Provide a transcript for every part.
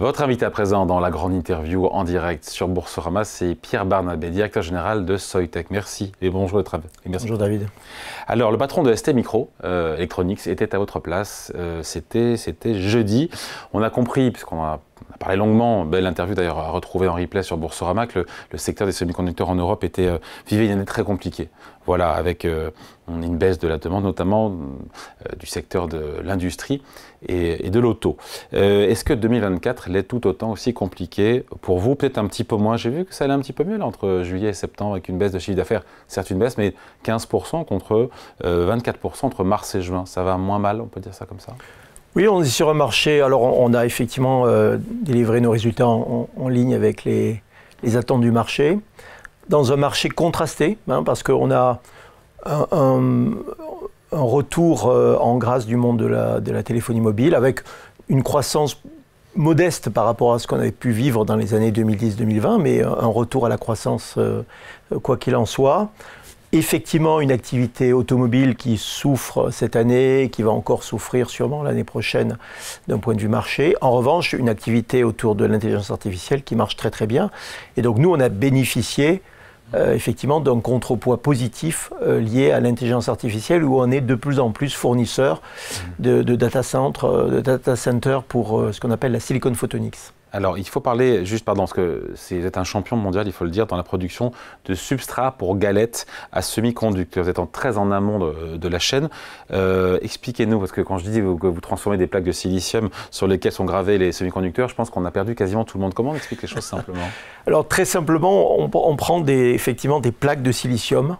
Votre invité à présent dans la grande interview en direct sur Boursorama, c'est Pierre Barnabé, directeur général de Soitec. Merci et bonjour d'être avec nous. Bonjour David. Alors le patron de ST Micro Electronics était à votre place, c'était jeudi. On a compris, puisqu'on a parlé longuement, belle interview d'ailleurs à retrouver en replay sur Boursorama, que le secteur des semi-conducteurs en Europe vivait une année très compliquée. Voilà, avec une baisse de la demande, notamment du secteur de l'industrie et de l'auto. Est-ce que 2024 l'est tout autant aussi compliqué pour vous? Peut-être un petit peu moins. J'ai vu que ça allait un petit peu mieux là, entre juillet et septembre, avec une baisse de chiffre d'affaires. Certes une baisse, mais 15% contre 24% entre mars et juin. Ça va moins mal, on peut dire ça comme ça? Oui, on est sur un marché. Alors, on a effectivement délivré nos résultats en ligne avec les attentes du marché, dans un marché contrasté, parce qu'on a un retour en grâce du monde de la téléphonie mobile, avec une croissance modeste par rapport à ce qu'on avait pu vivre dans les années 2010-2020, mais un retour à la croissance, quoi qu'il en soit. Effectivement, une activité automobile qui souffre cette année, qui va encore souffrir sûrement l'année prochaine d'un point de vue marché. En revanche, une activité autour de l'intelligence artificielle qui marche très très bien. Et donc nous, on a bénéficié effectivement d'un contrepoids positif lié à l'intelligence artificielle, où on est de plus en plus fournisseur de data center pour ce qu'on appelle la Silicon Photonics. Alors, il faut parler, juste pardon, parce que vous êtes un champion mondial, il faut le dire, dans la production de substrats pour galettes à semi-conducteurs. Vous êtes très en amont de la chaîne. Expliquez-nous, parce que quand je dis que vous transformez des plaques de silicium sur lesquelles sont gravés les semi-conducteurs, je pense qu'on a perdu quasiment tout le monde. Comment on explique les choses simplement? Alors, très simplement, on prend effectivement des plaques de silicium.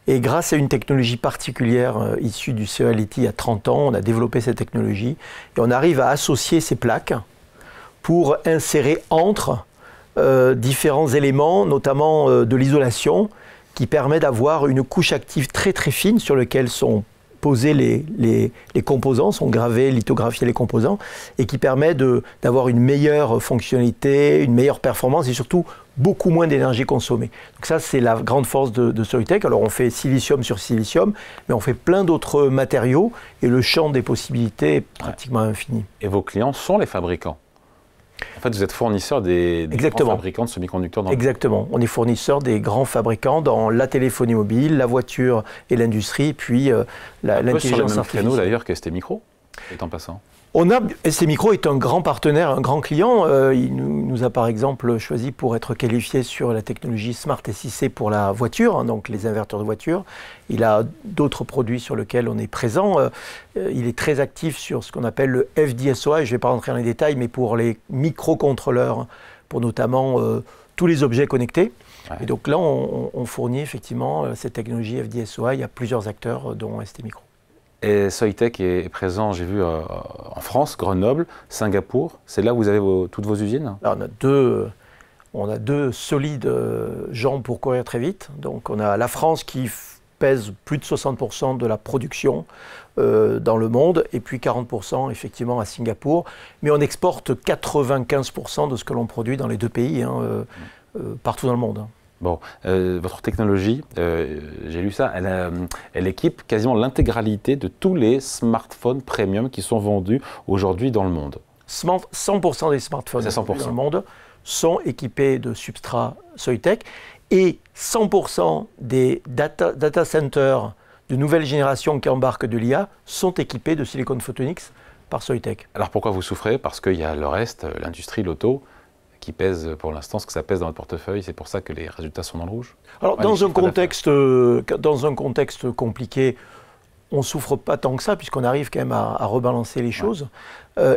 Et grâce à une technologie particulière issue du CEA-Leti il y a 30 ans, on a développé cette technologie et on arrive à associer ces plaques pour insérer entre différents éléments, notamment de l'isolation, qui permet d'avoir une couche active très très fine sur laquelle sont posés les composants, sont gravés, lithographiés les composants, et qui permet d'avoir une meilleure fonctionnalité, une meilleure performance et surtout beaucoup moins d'énergie consommée. Donc ça, c'est la grande force de Soitec. Alors on fait silicium sur silicium, mais on fait plein d'autres matériaux et le champ des possibilités est pratiquement infini. Et vos clients sont les fabricants? En fait, vous êtes fournisseur des grands fabricants de semi-conducteurs dans le monde. Exactement. On est fournisseur des grands fabricants dans la téléphonie mobile, la voiture et l'industrie, puis l'intelligence artificielle. Sur le même créneau d'ailleurs que ST Micro, en passant. ST Micro est un grand partenaire, un grand client. Il nous a par exemple choisi pour être qualifié sur la technologie Smart SiC pour la voiture, donc les inverteurs de voiture. Il a d'autres produits sur lesquels on est présent. Il est très actif sur ce qu'on appelle le FD-SOI. Je ne vais pas rentrer dans les détails, mais pour les microcontrôleurs, pour notamment tous les objets connectés. Ouais. Et donc là, on fournit effectivement cette technologie FD-SOI. Il y a plusieurs acteurs, dont ST Micro. Et Soitec est présent, j'ai vu, en France, Grenoble, Singapour. C'est là où vous avez toutes vos usines? Alors on a deux solides jambes pour courir très vite. Donc on a la France qui pèse plus de 60% de la production dans le monde, et puis 40% effectivement à Singapour. Mais on exporte 95% de ce que l'on produit dans les deux pays, partout dans le monde. Bon, votre technologie, j'ai lu ça, elle équipe quasiment l'intégralité de tous les smartphones premium qui sont vendus aujourd'hui dans le monde. 100% des smartphones dans le monde sont équipés de substrats Soitec, et 100% des data centers de nouvelle génération qui embarquent de l'IA sont équipés de Silicon Photonics par Soitec. Alors pourquoi vous souffrez? Parce qu'il y a le reste, l'industrie, l'auto, qui pèse pour l'instant ce que ça pèse dans votre portefeuille, c'est pour ça que les résultats sont dans le rouge? Alors dans un contexte compliqué, on ne souffre pas tant que ça, puisqu'on arrive quand même à rebalancer les choses.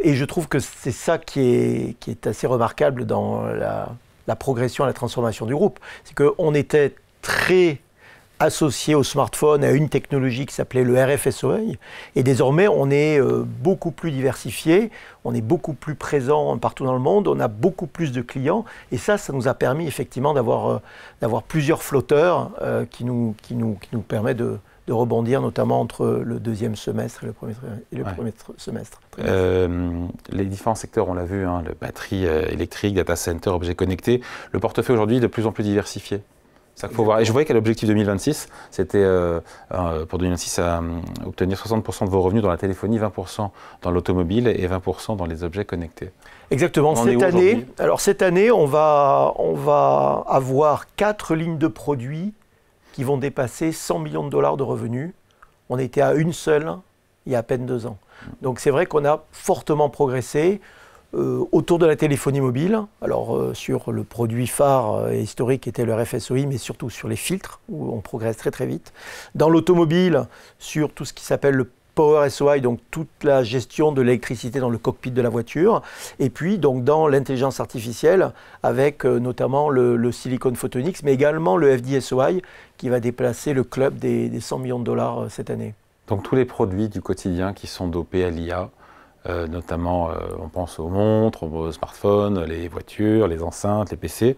Et je trouve que c'est ça qui est assez remarquable dans la progression et la transformation du groupe. C'est qu'on était très associé au smartphone à une technologie qui s'appelait le RF-SOI, et désormais on est beaucoup plus diversifié, on est beaucoup plus présent partout dans le monde, on a beaucoup plus de clients, et ça nous a permis effectivement d'avoir plusieurs flotteurs qui nous permet de rebondir, notamment entre le deuxième semestre et le premier semestre. Les différents secteurs, on l'a vu, le batterie électrique, data center, objets connectés, le portefeuille aujourd'hui est de plus en plus diversifié. Ça qu'il faut voir. Et je voyais qu'à l'objectif 2026, c'était pour 2026 à obtenir 60% de vos revenus dans la téléphonie, 20% dans l'automobile et 20% dans les objets connectés. Exactement. Cette année, on va avoir 4 lignes de produits qui vont dépasser 100 millions de dollars de revenus. On était à une seule il y a à peine 2 ans. Donc c'est vrai qu'on a fortement progressé autour de la téléphonie mobile. Alors sur le produit phare historique qui était le RF-SOI, mais surtout sur les filtres, où on progresse très très vite. Dans l'automobile, sur tout ce qui s'appelle le Power SOI, donc toute la gestion de l'électricité dans le cockpit de la voiture, et puis donc dans l'intelligence artificielle avec notamment le Silicon Photonics, mais également le FD-SOI qui va déplacer le club des 100 millions de dollars cette année. Donc tous les produits du quotidien qui sont dopés à l'IA, notamment on pense aux montres, aux smartphones, les voitures, les enceintes, les PC,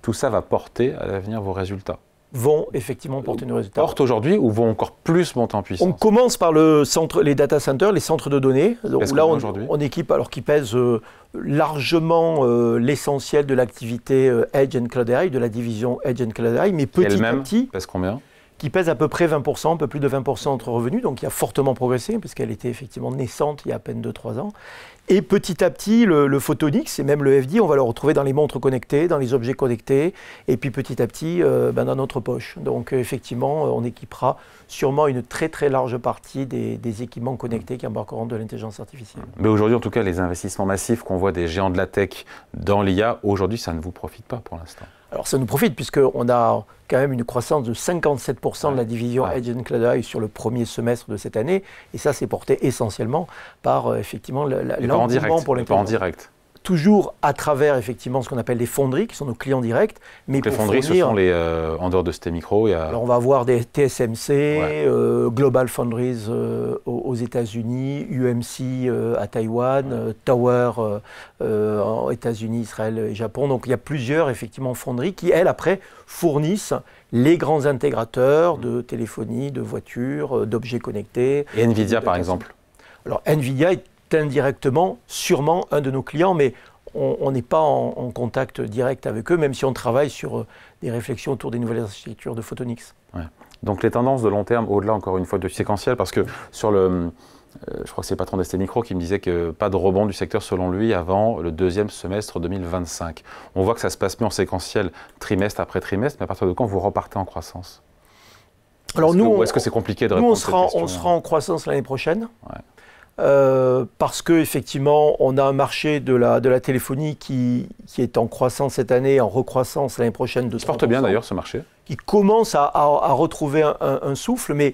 tout ça va porter à l'avenir vos résultats. Vont effectivement porter nos résultats. Portent aujourd'hui ou vont encore plus monter en puissance? On commence par les data centers, les centres de données. Donc là, on équipe, alors qui pèse largement l'essentiel de l'activité Edge and Cloud AI, de la division Edge and Cloud AI, mais petit à petit, pèse combien? Qui pèse à peu près 20%, un peu plus de 20% entre revenus, donc qui a fortement progressé, parce qu'elle était effectivement naissante il y a à peine 2-3 ans. Et petit à petit, le Photonics et même le FD, on va le retrouver dans les montres connectées, dans les objets connectés, et puis petit à petit, dans notre poche. Donc effectivement, on équipera sûrement une très très large partie des équipements connectés qui embarqueront de l'intelligence artificielle. Mais aujourd'hui, en tout cas, les investissements massifs qu'on voit des géants de la tech dans l'IA, aujourd'hui, ça ne vous profite pas pour l'instant. Alors ça nous profite puisqu'on a quand même une croissance de 57% de la division Edge and Cloud AI sur le premier semestre de cette année. Et ça, c'est porté essentiellement par effectivement l'engouement pour l'intelligence. En direct. Toujours à travers effectivement ce qu'on appelle les fonderies, qui sont nos clients directs. Mais les fonderies, ce sont les en dehors de ST Micro. Alors on va avoir des TSMC, Global Foundries aux États-Unis, UMC à Taïwan, Tower aux États-Unis, Israël et Japon. Donc il y a plusieurs effectivement fonderies qui, elles, après, fournissent les grands intégrateurs de téléphonie, de voitures, d'objets connectés. Et Nvidia, par exemple? Alors Nvidia est indirectement sûrement un de nos clients, mais on n'est pas en contact direct avec eux, même si on travaille sur des réflexions autour des nouvelles architectures de Photonics. Ouais. Donc les tendances de long terme, au-delà encore une fois du séquentiel, parce que sur le... je crois que c'est le patron d'ST Micro qui me disait que pas de rebond du secteur selon lui avant le deuxième semestre 2025. On voit que ça se passe mieux en séquentiel trimestre après trimestre, mais à partir de quand vous repartez en croissance? Alors est-ce que c'est compliqué de répondre à cette question? On sera en croissance l'année prochaine. Parce qu'effectivement, on a un marché de la téléphonie qui est en croissance cette année, en recroissance l'année prochaine de 30%. Ça porte bien d'ailleurs ce marché. Qui commence à retrouver un souffle, mais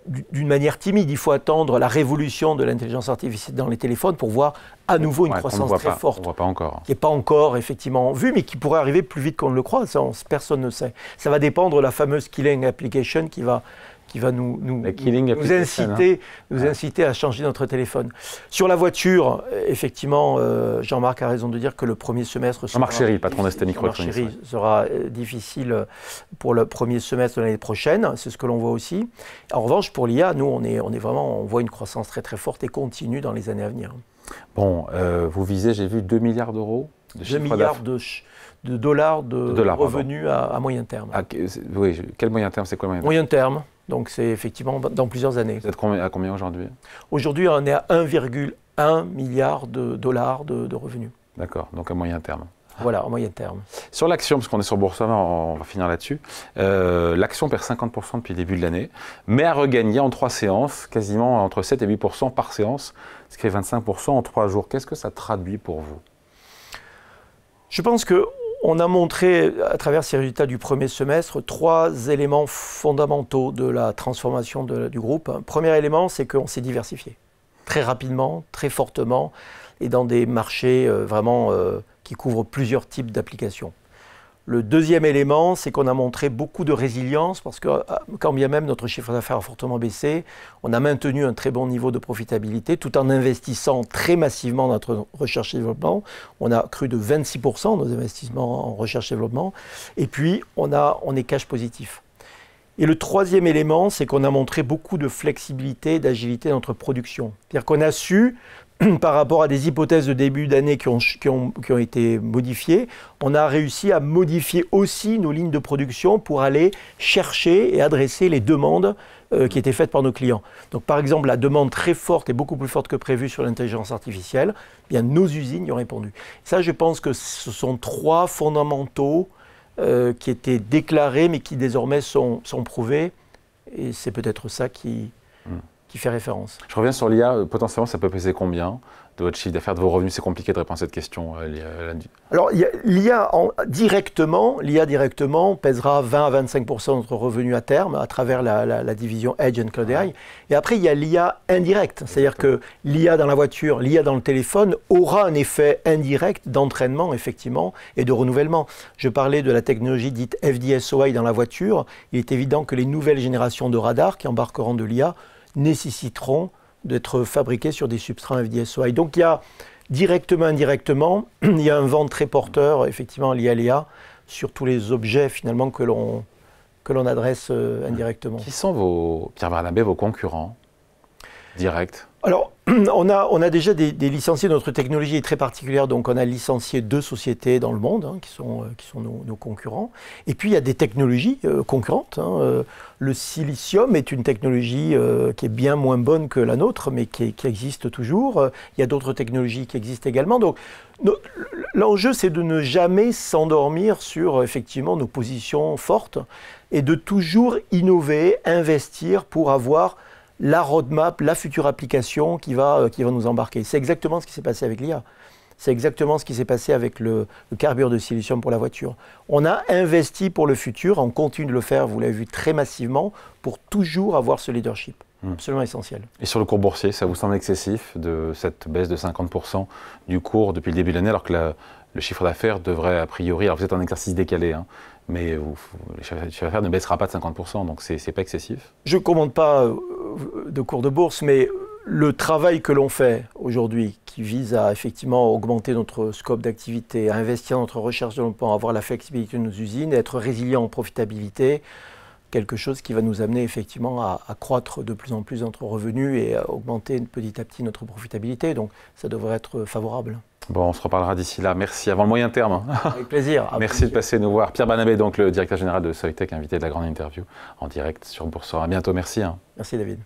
d'une manière timide. Il faut attendre la révolution de l'intelligence artificielle dans les téléphones pour voir à nouveau une croissance très forte. On ne voit pas encore. Qui n'est pas encore effectivement vue, mais qui pourrait arriver plus vite qu'on ne le croit. Ça, personne ne sait. Ça va dépendre de la fameuse Killing Application qui va nous inciter à changer notre téléphone. Sur la voiture, effectivement, Jean-Marc a raison de dire que le premier semestre sera difficile pour le premier semestre de l'année prochaine. C'est ce que l'on voit aussi. En revanche, pour l'IA, nous, on voit une croissance très très forte et continue dans les années à venir. Bon, vous visez, j'ai vu 2 milliards d'euros de chiffre d'affaires. 2 milliards de dollars de revenus à moyen terme. Oui, quel moyen terme? C'est quoi le moyen terme? Moyen terme. Donc c'est effectivement dans plusieurs années. Vous êtes à combien aujourd'hui? Aujourd'hui, on est à 1,1 milliard de dollars de revenus. D'accord, donc à moyen terme. Voilà, à moyen terme. Sur l'action, parce qu'on est sur Boursorama, on va finir là-dessus, l'action perd 50% depuis le début de l'année, mais a regagné en 3 séances, quasiment entre 7 et 8% par séance, ce qui fait 25% en 3 jours. Qu'est-ce que ça traduit pour vous? Je pense qu'on a montré, à travers ces résultats du premier semestre, 3 éléments fondamentaux de la transformation du groupe. Un premier élément, c'est qu'on s'est diversifié très rapidement, très fortement, et dans des marchés vraiment qui couvrent plusieurs types d'applications. Le deuxième élément, c'est qu'on a montré beaucoup de résilience, parce que quand bien même notre chiffre d'affaires a fortement baissé, on a maintenu un très bon niveau de profitabilité, tout en investissant très massivement dans notre recherche et développement. On a cru de 26% nos investissements en recherche et développement, et puis on est cash positif. Et le troisième élément, c'est qu'on a montré beaucoup de flexibilité et d'agilité dans notre production. C'est-à-dire qu'on a su par rapport à des hypothèses de début d'année qui ont été modifiées, on a réussi à modifier aussi nos lignes de production pour aller chercher et adresser les demandes qui étaient faites par nos clients. Donc par exemple, la demande très forte et beaucoup plus forte que prévu sur l'intelligence artificielle, eh bien, nos usines y ont répondu. Ça, je pense que ce sont 3 fondamentaux qui étaient déclarés mais qui désormais sont prouvés. Et c'est peut-être ça qui fait référence. Je reviens sur l'IA. Potentiellement, ça peut peser combien de votre chiffre d'affaires, de vos revenus? C'est compliqué de répondre à cette question. Alors, l'IA directement pèsera 20 à 25% de notre revenu à terme à travers la division Edge and Cloud AI. Et après, il y a l'IA indirecte. C'est-à-dire que l'IA dans la voiture, l'IA dans le téléphone aura un effet indirect d'entraînement, effectivement, et de renouvellement. Je parlais de la technologie dite FD-SOI dans la voiture. Il est évident que les nouvelles générations de radars qui embarqueront de l'IA nécessiteront d'être fabriqués sur des substrats FD-SOI. Donc il y a directement, indirectement, il y a un vent très porteur, effectivement, lié à l'IA, sur tous les objets finalement que l'on adresse indirectement. Qui sont Pierre Barnabé, vos concurrents directs? Alors, on a déjà des licenciés. Notre technologie est très particulière, donc on a licencié 2 sociétés dans le monde qui sont nos concurrents. Et puis il y a des technologies concurrentes. Le silicium est une technologie qui est bien moins bonne que la nôtre, mais qui existe toujours. Il y a d'autres technologies qui existent également. Donc l'enjeu, c'est de ne jamais s'endormir sur effectivement nos positions fortes et de toujours innover, investir pour avoir la roadmap, la future application qui va nous embarquer. C'est exactement ce qui s'est passé avec l'IA. C'est exactement ce qui s'est passé avec le carburant de silicium pour la voiture. On a investi pour le futur, on continue de le faire, vous l'avez vu, très massivement, pour toujours avoir ce leadership. Absolument essentiel. Et sur le cours boursier, ça vous semble excessif, de cette baisse de 50% du cours depuis le début de l'année, alors que le chiffre d'affaires devrait a priori, alors vous êtes en exercice décalé, mais le chiffre d'affaires ne baissera pas de 50%, donc c'est pas excessif? Je ne commande pas de cours de bourse, mais le travail que l'on fait aujourd'hui, qui vise à effectivement augmenter notre scope d'activité, à investir dans notre recherche de l'emploi, à avoir la flexibilité de nos usines, à être résilient en profitabilité, quelque chose qui va nous amener effectivement à croître de plus en plus notre revenu et à augmenter petit à petit notre profitabilité. Donc ça devrait être favorable. Bon, on se reparlera d'ici là. Merci. Avant le moyen terme. Avec plaisir. Merci de passer nous voir. Pierre Barnabé, donc le directeur général de Soitec, invité de la grande interview en direct sur Boursorama. À bientôt. Merci. Merci David.